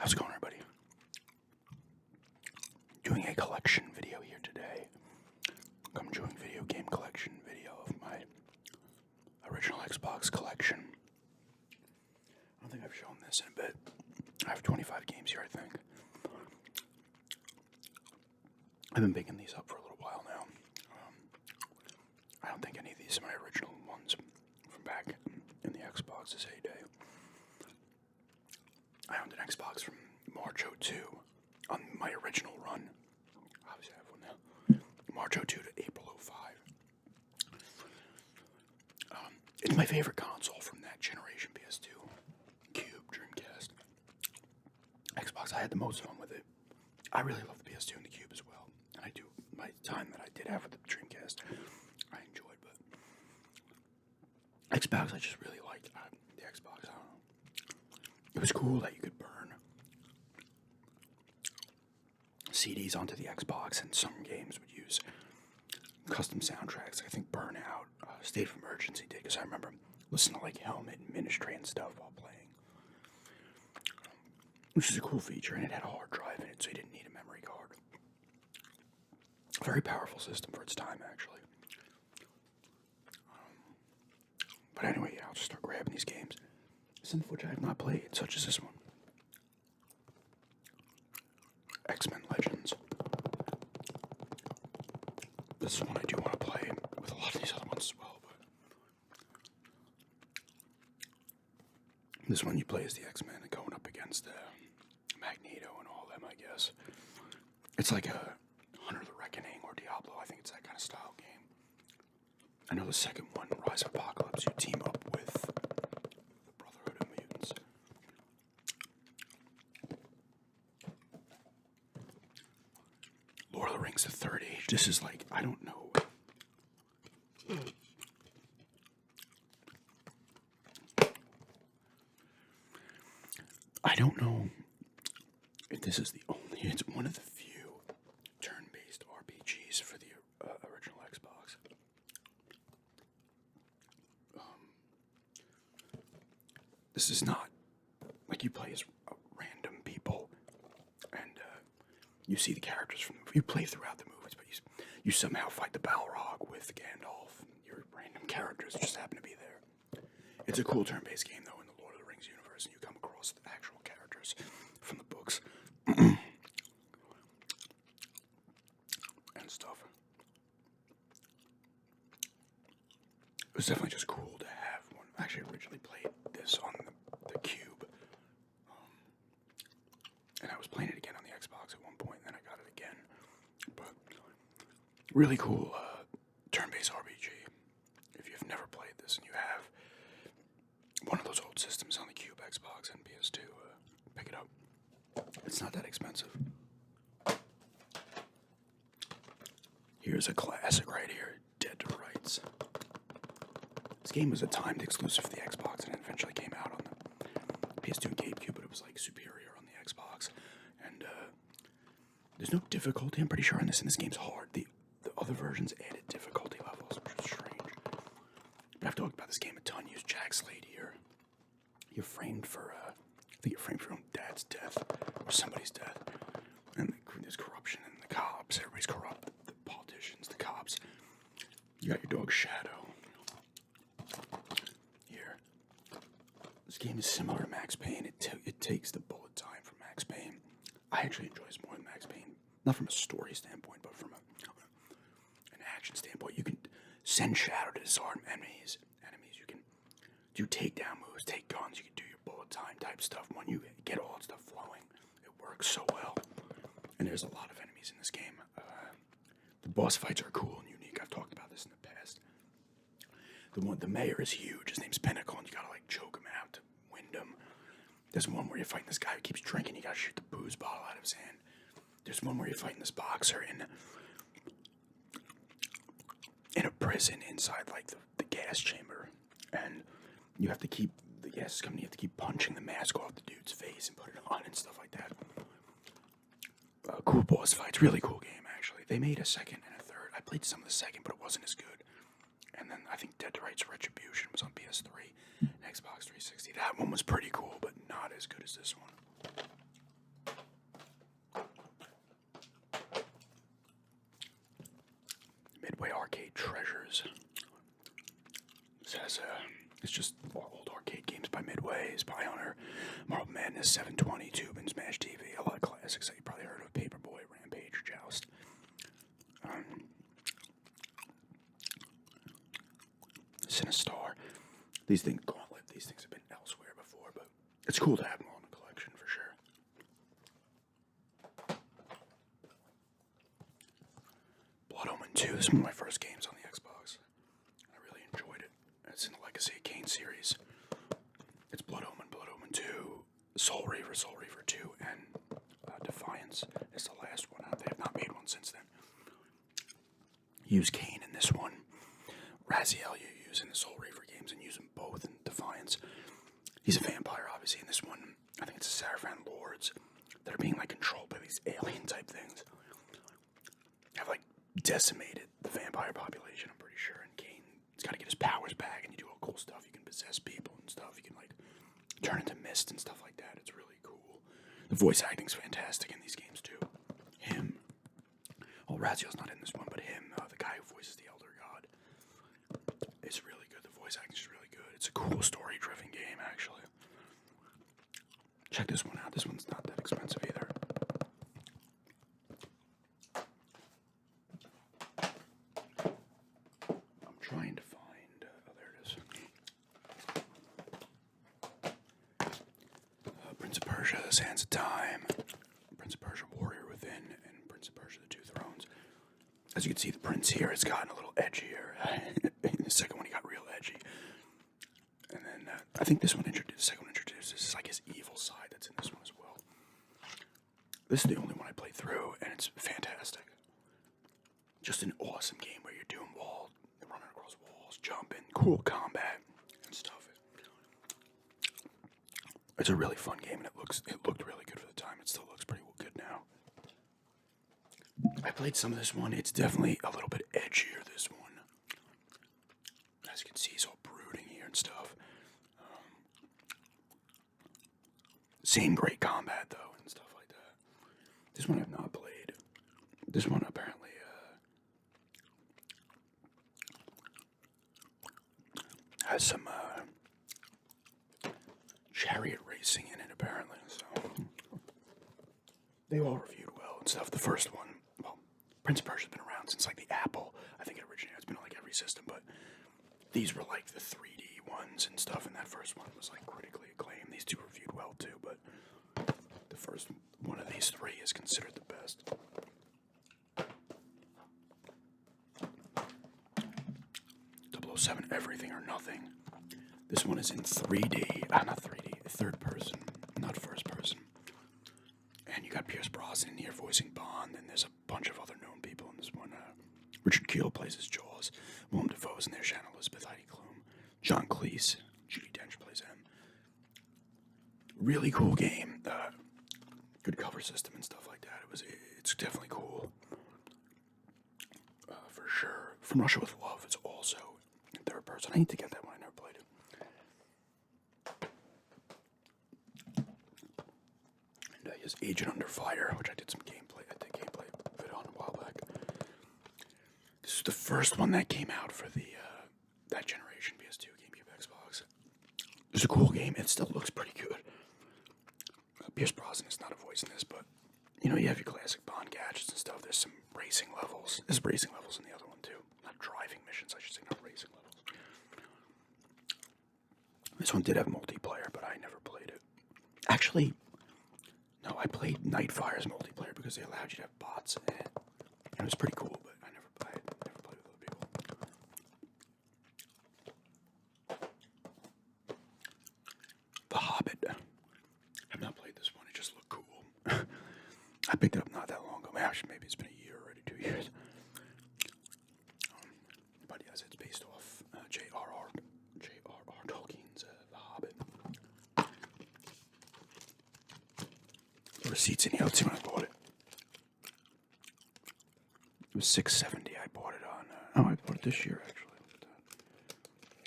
How's it going, everybody? Doing a collection video here today. I'm doing video game collection video of my original Xbox collection. I don't think I've shown this in a bit. I have 25 games here, I think. I've been picking these up for a little while now. I don't think any of these are my original ones from back in the Xbox's heyday. I owned an Xbox from March '02 on my original run. Obviously, I have one now. March '02 to April '05. It's my favorite console from that generation: PS2, Cube, Dreamcast, Xbox. I had the most fun with it. I really love the PS2 and the Cube as well, and I do. My time that I did have with the Dreamcast, I enjoyed, but Xbox, I just really liked the Xbox. I don't know. It was cool that you could burn CDs onto the Xbox, and some games would use custom soundtracks. I think Burnout, State of Emergency did, because I remember listening to like Helmet and Ministry and stuff while playing, which is a cool feature, and it had a hard drive in it, so you didn't need a memory card. Very powerful system for its time, actually. But anyway, yeah, I'll just start grabbing these games, some of which I have not played, such as this one. X-Men Legends. This is one I do want to play with a lot of these other ones as well, but this one you play as the X-Men and going up against Magneto and all of them, I guess. It's like a Hunter the Reckoning or Diablo. I think it's that kind of style game. I know the second one, Rise of Apocalypse, you team up with the Brotherhood of Mutants. Lord of the Rings, the Third Age. This is like, I don't know. I don't know if this is the only, it's one of the few turn-based RPGs for the original Xbox. This is not like you play as random people and you see the characters from you play throughout the movies, but you somehow fight the Balrog with Gandalf. Your random characters just happen to be there. It's a cool turn-based game though in the Lord of the Rings universe, and you come across the actual characters from the books and stuff. It was definitely just cool to have one. I actually originally played this on the Cube, and I was playing it again on the Xbox at one point, and then I got it again. But really cool turn-based RPG. If you've never played this and you have one of those old systems on the Cube, Xbox, and PS2, pick it up. It's not that expensive. Here's a classic right here, Dead to Rights. This game was a timed exclusive for the Xbox, and it eventually came out on the PS2 and GameCube, but it was like superior on the Xbox. And there's no difficulty, I'm pretty sure, on this, and this game's hard. The other versions added difficulty levels, which is strange. But I've talked about this game a ton. Use Jack Slade here. You're framed for, I think you're framed for your own dad's death, or somebody's death. And there's corruption in the cops. Everybody's corrupt. The politicians, the cops. You got your dog Shadow. Here. This game is similar to Max Payne. It takes the bullet time from Max Payne. I actually enjoy this more than Max Payne. Not from a story standpoint, but from an action standpoint. You can send Shadow to disarm enemies. You can do takedown moves, take guns. You can do your bullet time type stuff. When you get all that stuff flowing, it works so well. And there's a lot of enemies in this game. The boss fights are cool and unique. I've talked about this in the past. The mayor is huge. His name's Pinnacle, and you gotta like choke him out to wind him. There's one where you're fighting this guy who keeps drinking. You gotta shoot the booze bottle out of his hand. There's one where you're fighting this boxer in a prison inside like the gas chamber, and you have to keep the gas is coming. You have to keep punching the mask off the dude's face and put it on and stuff like that. Cool boss fights, really cool game actually. They made a second and a third. I played some of the second, but it wasn't as good. And then I think Dead to Rights Retribution was on PS3 and Xbox 360. That one was pretty cool, but not as good as this one. Treasures. It's just old arcade games by Midway, Spy Hunter, Marble Madness, 720, Tube, and Smash TV. A lot of classics that you probably heard of: Paperboy, Rampage, Joust. Sinistar. These things, Gauntlet. These things have been elsewhere before, but it's cool to have them all in the collection for sure. Blood Omen 2. This is one of my first games on the Xbox. I really enjoyed it. It's in the Legacy of Kain series. It's Blood Omen 2, Soul Reaver 2, and Defiance is the last one. They have not made one since then. Use Kain in this one. Raziel you use in the Soul Reaver games, and use them both in Defiance. He's a vampire, obviously, in this one. I think it's the Sarafan Lords that are being like controlled by these alien type things. Have like decimated the vampire population, I'm pretty sure. And Kain, he's got to get his powers back, and you do all cool stuff. You can possess people and stuff. You can like turn into mist and stuff like that. It's really cool. The voice acting's fantastic in these games too. Him. Well, Raziel's not in this one, but him, the guy who voices the Elder God, is really good. The voice acting's really good. It's a cool story-driven game, actually. Check this one out. This one's not that expensive either. I'm trying to find... oh, there it is. Prince of Persia, The Sands of Time. Prince of Persia, Warrior Within, and Prince of Persia, The Two Thrones. As you can see, the prince here has gotten a little edgier. In the second one, he got real edgy. And then, I think this one the second one introduces like his evil side that's in this one as well. This is the only one I played through, and it's fantastic. Just an awesome game where you're doing running across walls, jumping, cool combat and stuff. It's a really fun game, and it looked really good for the time. It still looks pretty good now. I played some of this one. It's definitely a little bit edgier, this one. As you can see, he's all brooding here and stuff. Same great combat, though, and stuff like that. This one I've not played. This one apparently has some chariot racing in it, apparently. So they all reviewed well and stuff. The first one, well, Prince of Persia's been around since like the Apple. I think it originated. It's been on like every system, but these were like the 3D ones and stuff, and that first one was like critically acclaimed. These two reviewed well too, but the first one of these three is considered the best. 007 Everything or Nothing. This one is in 3D, not 3D, third person, not first person. And you got Pierce Brosnan here voicing Bond, and there's a bunch of other known people in this one. Richard Kiel plays as Jaws. Willem Dafoe's in there, Shannon Elizabeth, Heidi Klum. John Cleese, Judi Dench plays him. Really cool game. Good cover system and stuff like that. It's definitely cool. For sure. From Russia with Love, it's also in third person. I need to get that one. I never played it. And he has Agent Under Fire, which I did some gameplay. I did gameplay video on a while back. This is the first one that came out for the that generation, PS2, GameCube, Xbox. It's a cool game. It still looks pretty good. Pierce Brosnan is not a voice in this, but you have your classic Bond gadgets and stuff. There's some racing levels. There's racing levels in the other one too. Not driving missions, I should say, not racing levels. This one did have multiplayer, but I never played it. Actually, no, I played Nightfire's multiplayer because they allowed you to have bots in it. And it was pretty cool, but I never played with other people. The Hobbit. I've not played this one. It just looked cool. I picked it up not that long ago. Maybe it's been a year already, 2 years. But yes, it's based off J.R.R. Tolkien's The Hobbit. The receipt's in here. Let's see when I bought it. It was $6.70. I bought it on. I bought it this year actually.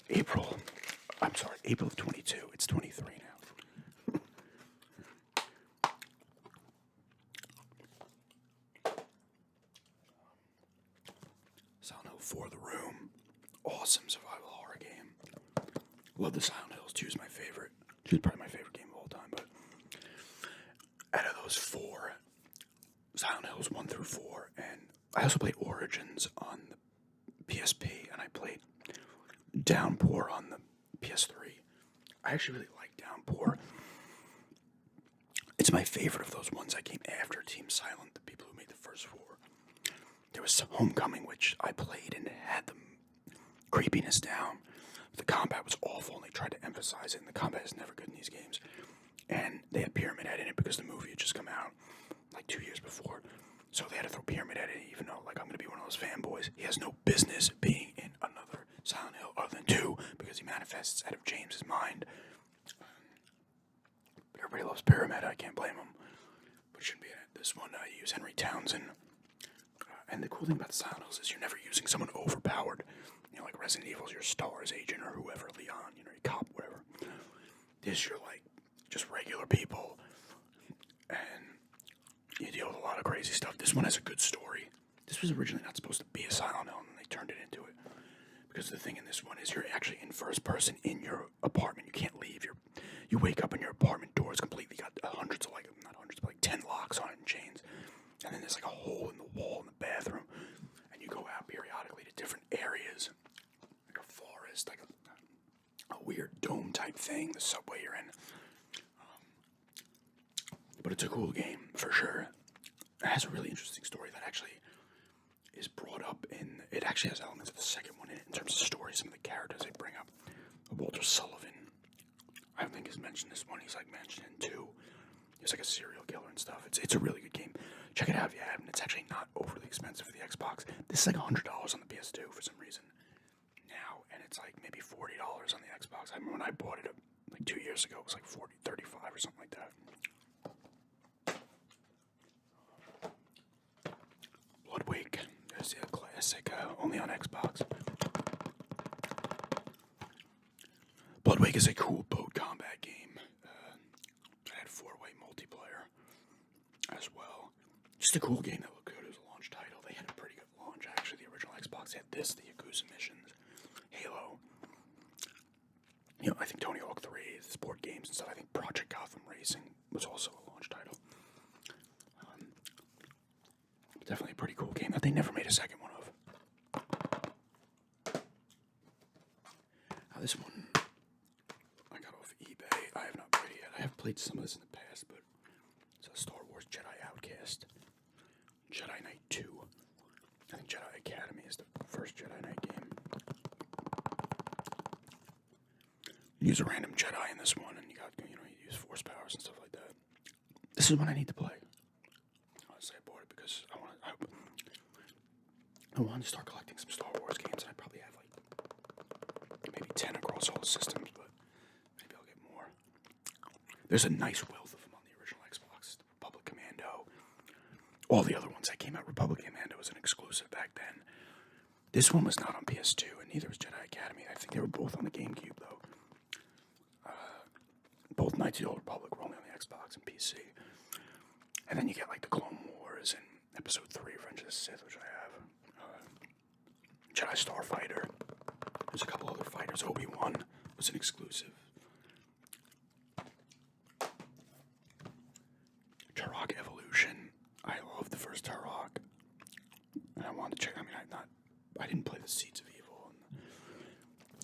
April of 22. It's 23 now. Silent Hill For the Room. Awesome survival horror game. Love the Silent Hills 2 is my favorite. 2 is probably my favorite game of all time, but out of those 4, Silent Hills 1 through 4, and I also played Origins on the PSP, and I played Downpour on the PS3. I actually really like Downpour. It's my favorite of those ones that came after Team Silent, the people who made the first 4. There was Homecoming, which I played and had the creepiness down. The combat was awful, and they tried to emphasize it, and the combat is never good in these games. And they had Pyramid Head in it because the movie had just come out like 2 years before. So they had to throw Pyramid Head in, even though like I'm going to be one of those fanboys. He has no business being in another Silent Hill other than 2 because he manifests out of James's mind. But everybody loves Pyramid. I can't blame him. But it shouldn't be in it. This one, you use Henry Townsend. And the cool thing about the Silent Hills is you're never using someone overpowered. You know, like Resident Evil's your STARS agent or whoever, Leon, you know, your cop, whatever. This, you're like just regular people. And you deal with a lot of crazy stuff. This one has a good story. This was originally not supposed to be a Silent Hill, and they turned it into it. Because the thing in this one is you're actually in first person in your apartment. You can't leave. You wake up and your apartment door is completely got hundreds of, like, not hundreds, but like 10 locks on it and chains. And then there's like a hole in the wall in the bathroom. And you go out periodically to different areas. Like a forest, like a weird dome type thing, the subway you're in. But it's a cool game, for sure. It has a really interesting story that actually is brought up in... It actually has elements of the second one in it in terms of story. Some of the characters they bring up. Walter Sullivan, I don't think he's mentioned this one. He's like mentioned in 2. He's like a serial killer and stuff. It's a really good game. Check it out if you haven't. It's actually not overly expensive for the Xbox. This is like $100 on the PS2 for some reason now, and it's like maybe $40 on the Xbox. I remember when I bought it like 2 years ago, it was like $35 or something like that. Bloodwake is a classic, only on Xbox. Bloodwake is a cool boat combat game that had 4-way multiplayer as well. Just a cool game that looked good. It was a launch title. They had a pretty good launch, actually. The original Xbox had this, the Yakuza missions, Halo. You know, I think Tony Hawk 3, sport games and stuff. I think Project Gotham Racing was also a launch title. Definitely a pretty cool game that they never made a second one of. Now this one I got off eBay. I have not played it yet. I have played some of this in the past, but it's a Star Wars Jedi Outcast. Jedi Knight 2. I think Jedi Academy is the first Jedi Knight game. You use a random Jedi in this one, and you use force powers and stuff like that. This is one I need to play. Honestly, I bought it because I wanted to start collecting some Star Wars games, and I probably have like maybe 10 across all the systems, but maybe I'll get more. There's a nice wealth of them on the original Xbox. The Republic Commando. All the other ones that came out, Republic Commando was an exclusive back then. This one was not on PS2, and neither was Jedi Academy. I think they were both on the GameCube, though. Both Knights of the Old Republic were only on the Xbox and PC. And then you get like the Clone Wars and Episode 3, Revenge of the Sith, which I have. Jedi Starfighter. There's a couple other fighters. Obi-Wan was an exclusive. Turok Evolution. I love the first Turok. And I wanted to check. I mean, I didn't play the Seeds of Evil.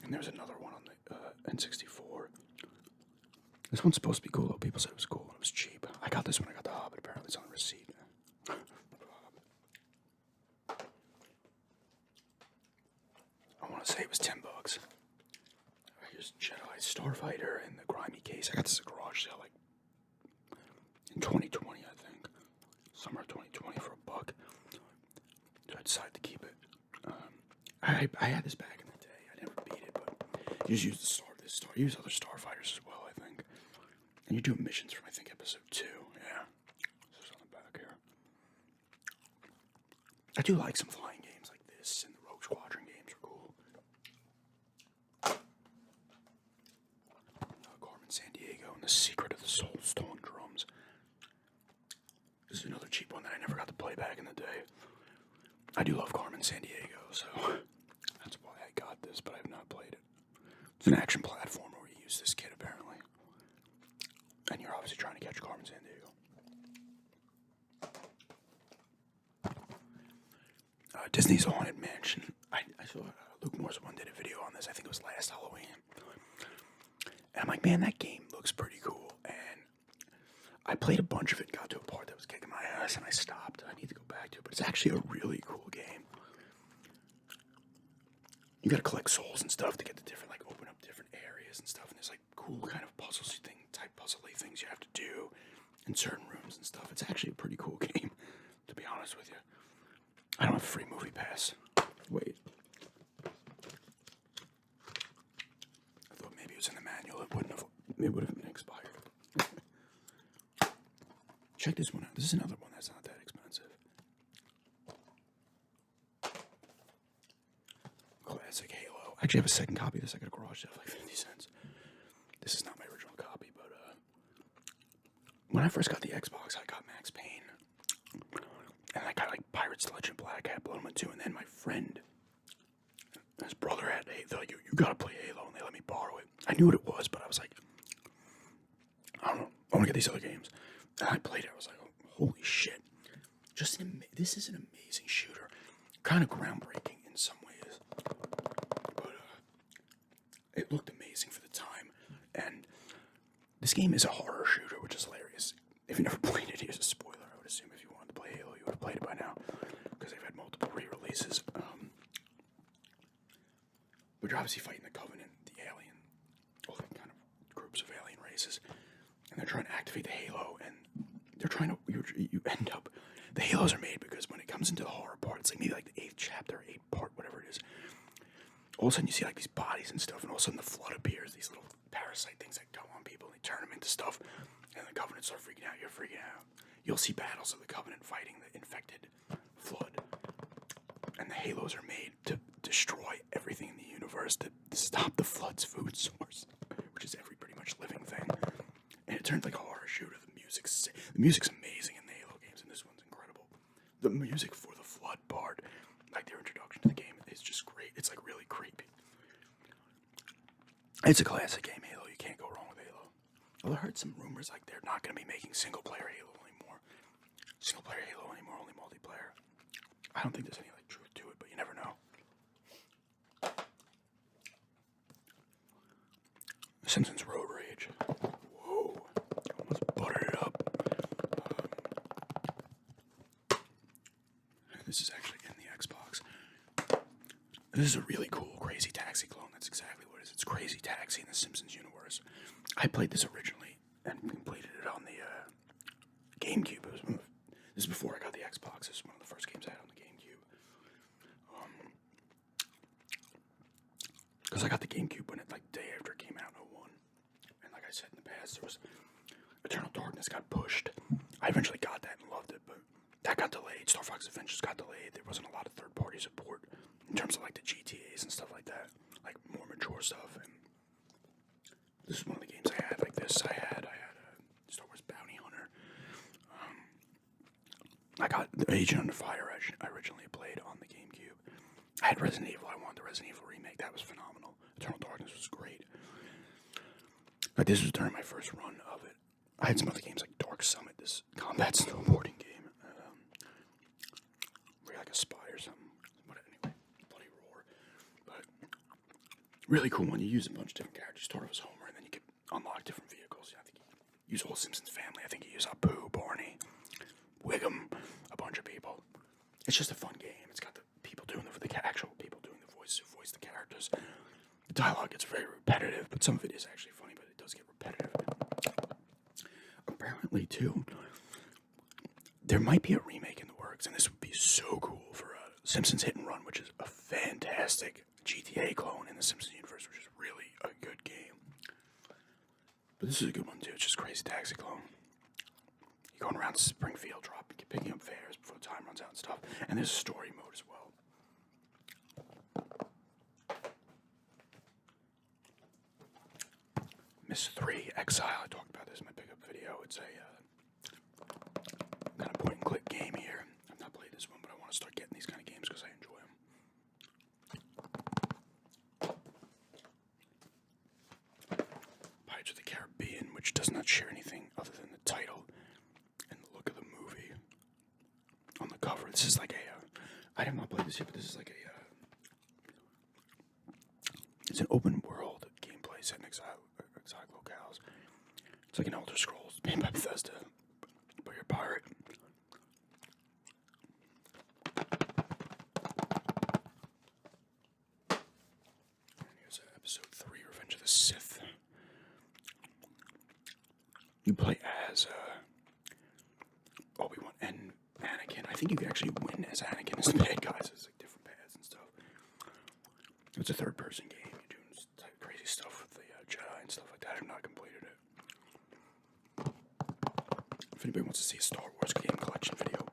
And there's another one on the N64. This one's supposed to be cool, though. People said it was cool and it was cheap. I got this when I got the Hobbit. Apparently, it's on the receipt. I want to say it was $10. Here's Jedi Starfighter in the grimy case. I got this at a garage sale like in 2020, I think. Summer of 2020 for $1. So I decided to keep it. I had this back in the day. I never beat it, but you just use this star. You use other Starfighters as well, I think. And you do missions from, I think, Episode 2. Yeah. This is on the back here. I do like some flying games like this, and the Rogue Squadron games are cool. Carmen Sandiego and the Secret of the Soul Stolen Drums. This is another cheap one that I never got to play back in the day. I do love Carmen Sandiego, so about this, but I've not played it. It's an action platformer where you use this kid, apparently. And you're obviously trying to catch Carmen Sandiego. Disney's Haunted Mansion. I saw Luke Morris one did a video on this. I think it was last Halloween. And I'm like, man, that game looks pretty cool. And I played a bunch of it, got to a part that was kicking my ass, and I stopped. I need to go back to it, but it's actually a really cool game. You gotta collect souls and stuff to get the different, like, open up different areas and stuff. And there's like cool kind of puzzly things you have to do in certain rooms and stuff. It's actually a pretty cool game, to be honest with you. I don't have a free movie pass. Wait. I thought maybe it was in the manual. It would have been expired. Check this one out. This is another one that's not that expensive. Classic Halo. I actually have a second copy of this. I got a garage sale for like 50 cents. This is not my original copy, but when I first got the Xbox, I got Max Payne. And I got like Pirates Legend Black Hat, Blood Moon 2, and then my friend, his brother had Halo. You gotta play Halo, and they let me borrow it. I knew what it was, but I was like, I don't know, I want to get these other games. And I played it. I was like, oh, holy shit! This is an amazing shooter, kind of groundbreaking in some ways, but it looked amazing for the time. And this game is a horror shooter, which is hilarious. If you never played it, here's a spoiler. I would assume if you wanted to play Halo, you would have played it by now, because they've had multiple re-releases. But you're obviously fighting the Covenant, the Alien, all the kind of groups of alien races, and they're trying to activate the Halo, and they're trying to, you end up, the Halos are made because when it comes into the horror part, it's like maybe like the 8th chapter, 8th part, whatever it is, all of a sudden you see like these bodies and stuff, and all of a sudden the flood appears, these little parasite things that go on people, and they turn them into stuff, and the Covenant start freaking out, you're freaking out. You'll see battles of the Covenant fighting the infected flood, and the Halos are made to destroy everything in the universe, to stop the flood's food source, which is every pretty much living thing. And it turns like a horror shooter. The music's amazing in the Halo games, and this one's incredible. The music for the flood part, like their introduction to the game, is just great. It's like really creepy. It's a classic game, Halo. You can't go wrong with Halo. Well, I heard some rumors like they're not going to be making single-player Halo anymore. Single-player Halo anymore, only multiplayer. I don't think there's any like truth to it, but you never know. Simpsons Road Rage. Whoa. Almost buttered it up. This is actually in the Xbox. This is a really cool Crazy Taxi clone. That's exactly what it is. It's Crazy Taxi in the Simpsons universe. I played this originally and completed it on the GameCube. This is before I got the Xbox. This is one of the first games I had on the GameCube. Because I got the GameCube when it, like, day after it came out in 01. And like I said in the past, there was Eternal Darkness got pushed. I eventually got that and loved it, but that got delayed. Star Fox Adventures got delayed. There wasn't a lot of third-party support in terms of like the GTAs and stuff like that, like more mature stuff. And this is one of the games I had like this. I had Star Wars Bounty Hunter. I got Agent Under Fire. I originally played on the GameCube. I had Resident Evil. I wanted the Resident Evil remake. That was phenomenal. Eternal Darkness was great. But this was during my first run of it. I had some other games like Dark Summit, this combat snowboarding game. Where you're like a spy or something. But anyway, Bloody Roar. But really cool one. You use a bunch of different characters. You start off as Homer, and then you can unlock different vehicles. I think you use the whole Simpsons family. I think you use Apu, Barney, Wiggum, a bunch of people. It's just a fun game. It's got the people doing the actual people doing the voices who voice the characters. The dialogue gets very repetitive, but some of it is actually funny, but it does get repetitive. Apparently, too, there might be a remake in the works, and this would be so cool for Simpsons Hit and Run, which is a fantastic GTA clone in the Simpsons universe, which is really a good game. But this is a good one, too. It's just Crazy Taxi clone. You're going around Springfield, picking up fares before the time runs out and stuff. And there's a story mode as well. Miss 3 Exile. I talked about this in my pickup video. It's a kind of point-and-click game here. I've not played this one, but I want to start getting these kind of games because I enjoy them. which does not share anything other than the title and the look of the movie on the cover. This is like I have not played this yet, but this is like it's an open world gameplay set in exotic locales. It's like an Elder Scrolls made by Bethesda, but you're a pirate. And here's episode 3, Revenge of the Sith. You play as Obi-Wan and Anakin. I think you can actually win as Anakin as the bad guys. It's like different paths and stuff. It's a third-person game. You're doing crazy stuff with the Jedi and stuff like that. I've not completed it. If anybody wants to see a Star Wars game collection video,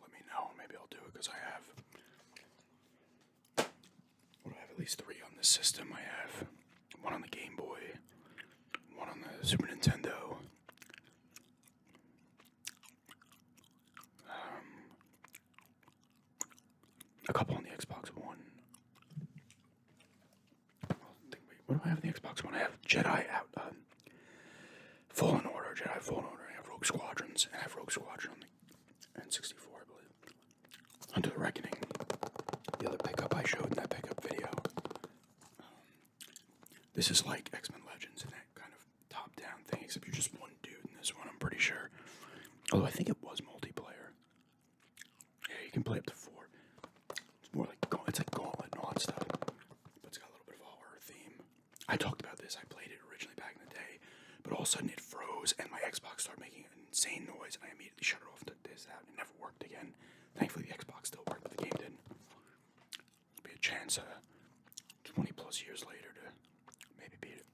let me know. Maybe I'll do it because I have. Well, I have at least 3 on this system. I have one on the Game Boy, one on the Super Nintendo, a couple on the Xbox One. What do I have on the Xbox One? I have Jedi Fallen Order, I have Rogue Squadrons, and I have Rogue Squadron on the N64, I believe. Under the Reckoning, the other pickup I showed in that pickup video. This is like X-Men Legends and that kind of top-down thing, except you're just one dude in this one, I'm pretty sure. Although I think it was multiplayer. Yeah, you can play up to 4. It's more like, it's like Gauntlet and all that stuff. But it's got a little bit of a horror theme. I talked about this, I played it originally back in the day, but all of a sudden it froze and my Xbox started making an insane noise and I immediately shut it off and took this out and it never worked again. Thankfully the Xbox still worked, but the game didn't. There'll be a chance 20 plus years later to maybe beat it.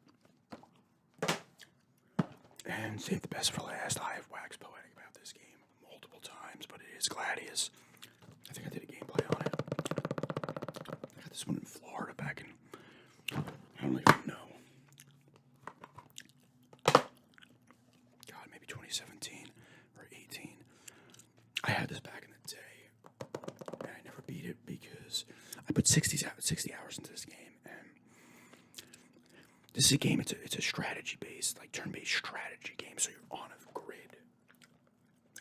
And save the best for last. I have waxed poetic about this game multiple times, but it is Gladius. I think I did a gameplay on it. I got this one in Florida back in, I don't even know. God, maybe 2017 or 18. I had this back in the day, and I never beat it because I put 60 hours into this game, and this is a game, it's a strategy-based, like turn-based strategy game, so you're on a grid,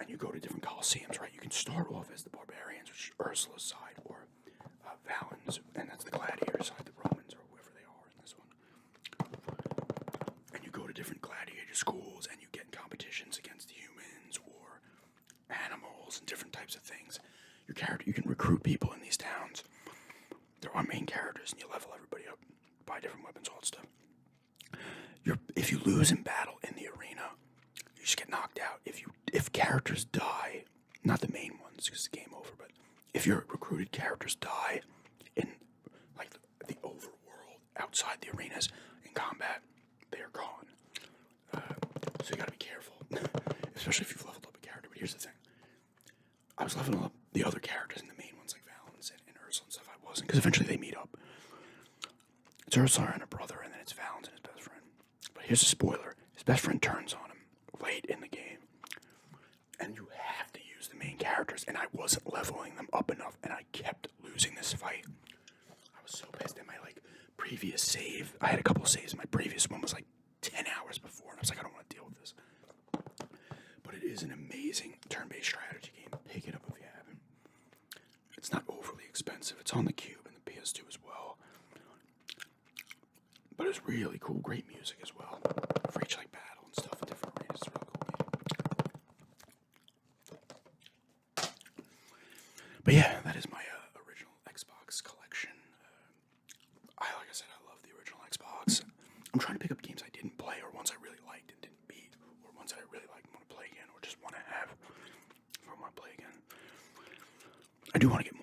and you go to different coliseums, right? You can start off as the barbarians, which is Ursula's side, or Valen's, and that's the gladiator side, the Romans, or whoever they are in this one. And you go to different gladiator schools, and you get in competitions against humans, or animals, and different types of things. Your character, you can recruit people in these towns. There are main characters, and you level everybody up, buy different weapons, all that stuff. If you lose in battle in the arena, you just get knocked out. If characters die, not the main ones because it's game over, but if your recruited characters die in like the overworld outside the arenas in combat, they are gone. So you gotta be careful, especially if you've leveled up a character. But here's the thing: I was leveling up the other characters and the main ones like Valen's and Ursula and stuff. I wasn't, because eventually they meet up. It's Ursula and her brother, and then it's Valen's and his best friend. But here's a spoiler: his best friend turns on him late in the game, and you have to use the main characters. And I wasn't leveling them up enough, and I kept losing this fight. I was so pissed. In my previous save, I had a couple of saves. My previous one was 10 hours before, and I was like, I don't want to deal with this. But it is an amazing turn-based strategy game. Pick it up if you haven't. It's not overly expensive. It's on the Cube and the PS2 as well. But it's really cool. Great music as well. For each battle and stuff in different arenas. It's a really cool game. But yeah, that is my original Xbox collection. Like I said, I love the original Xbox. I'm trying to pick up games I didn't play, or ones I really liked and didn't beat, or ones that I really like and want to play again, or just want to have if I want to play again. I do want to get